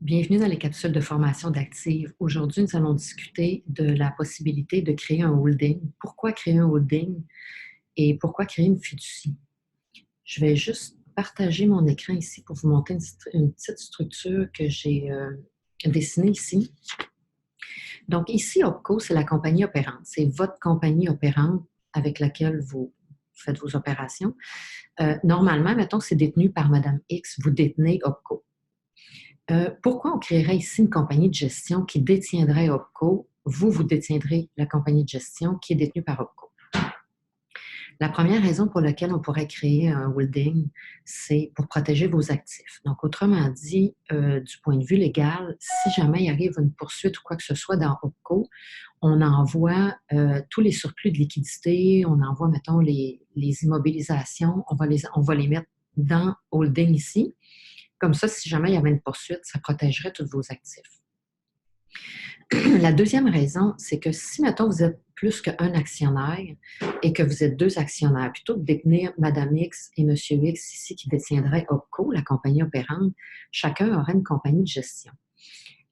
Bienvenue dans les capsules de formation d'Active. Aujourd'hui, nous allons discuter de la possibilité de créer un holding. Pourquoi créer un holding et pourquoi créer une fiducie? Je vais juste partager mon écran ici pour vous montrer une petite structure que j'ai dessinée ici. Donc ici, OPCO, c'est la compagnie opérante. C'est votre compagnie opérante avec laquelle vous faites vos opérations. Normalement, mettons que c'est détenu par Madame X, vous détenez OPCO. Pourquoi on créerait ici une compagnie de gestion qui détiendrait OPCO? Vous détiendrez la compagnie de gestion qui est détenue par OPCO. La première raison pour laquelle on pourrait créer un holding, c'est pour protéger vos actifs. Donc, autrement dit, du point de vue légal, si jamais il arrive une poursuite ou quoi que ce soit dans OPCO, on envoie tous les surplus de liquidité, on envoie, mettons, les immobilisations, on va les mettre dans holding ici. Comme ça, si jamais il y avait une poursuite, ça protégerait tous vos actifs. La deuxième raison, c'est que si, mettons, vous êtes plus qu'un actionnaire et que vous êtes deux actionnaires, plutôt que de détenir Mme X et M. X ici qui détiendraient OPCO, la compagnie opérante, chacun aurait une compagnie de gestion.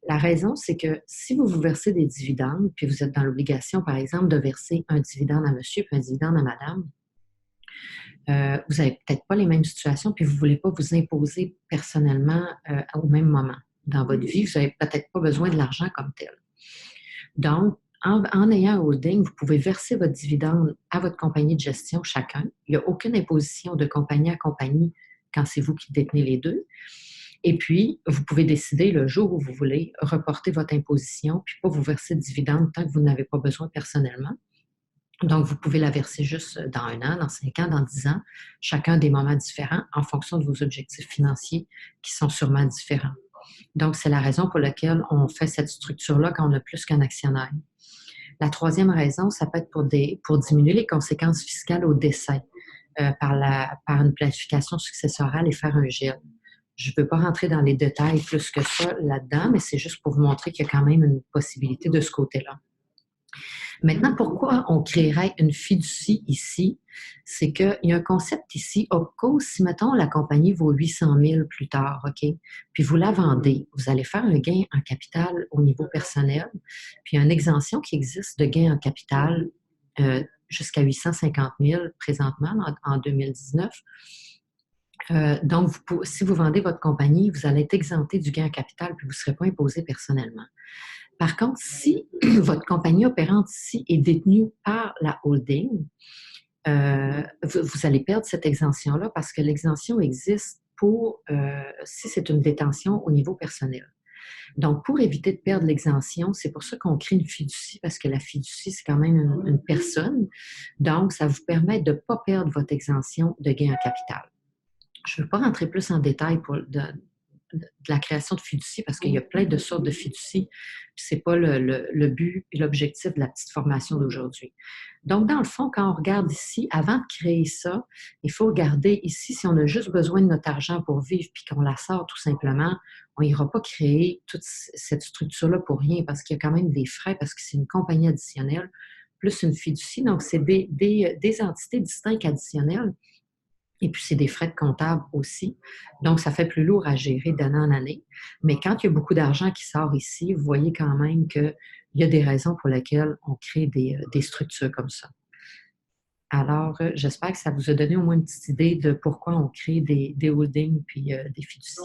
La raison, c'est que si vous versez des dividendes, puis vous êtes dans l'obligation, par exemple, de verser un dividende à monsieur puis un dividende à madame, vous n'avez peut-être pas les mêmes situations, puis vous ne voulez pas vous imposer personnellement au même moment dans votre vie. Vous n'avez peut-être pas besoin de l'argent comme tel. Donc, en ayant un holding, vous pouvez verser votre dividende à votre compagnie de gestion chacun. Il n'y a aucune imposition de compagnie à compagnie quand c'est vous qui détenez les deux. Et puis, vous pouvez décider le jour où vous voulez reporter votre imposition puis pas vous verser de dividende tant que vous n'avez pas besoin personnellement. Donc, vous pouvez la verser juste dans 1 an, dans 5 ans, dans 10 ans, chacun des moments différents en fonction de vos objectifs financiers qui sont sûrement différents. Donc, c'est la raison pour laquelle on fait cette structure-là quand on a plus qu'un actionnaire. La troisième raison, ça peut être pour diminuer les conséquences fiscales au décès par une planification successorale et faire un gel. Je ne veux pas rentrer dans les détails plus que ça là-dedans, mais c'est juste pour vous montrer qu'il y a quand même une possibilité de ce côté-là. Maintenant, pourquoi on créerait une fiducie ici? C'est qu'il y a un concept ici, OPCO, si, mettons, la compagnie vaut 800 000 plus tard, OK? Puis vous la vendez, vous allez faire un gain en capital au niveau personnel, puis il y a une exemption qui existe de gain en capital jusqu'à 850 000 présentement en 2019. Donc, si vous vendez votre compagnie, vous allez être exempté du gain en capital, puis vous ne serez pas imposé personnellement. Par contre, si votre compagnie opérante ici est détenue par la holding, vous allez perdre cette exemption-là parce que l'exemption existe si c'est une détention au niveau personnel. Donc, pour éviter de perdre l'exemption, c'est pour ça qu'on crée une fiducie, parce que la fiducie, c'est quand même une personne. Donc, ça vous permet de ne pas perdre votre exemption de gain en capital. Je ne veux pas rentrer plus en détail de la création de fiducie parce qu'il y a plein de sortes de fiducies. Ce n'est pas le but et l'objectif de la petite formation d'aujourd'hui. Donc, dans le fond, quand on regarde ici, avant de créer ça, il faut regarder ici si on a juste besoin de notre argent pour vivre puis qu'on la sort tout simplement, on n'ira pas créer toute cette structure-là pour rien parce qu'il y a quand même des frais parce que c'est une compagnie additionnelle plus une fiducie. Donc, c'est des entités distinctes additionnelles. Et puis, c'est des frais de comptable aussi. Donc, ça fait plus lourd à gérer d'année en année. Mais quand il y a beaucoup d'argent qui sort ici, vous voyez quand même qu'il y a des raisons pour lesquelles on crée des structures comme ça. Alors, j'espère que ça vous a donné au moins une petite idée de pourquoi on crée des holdings puis des fiducies.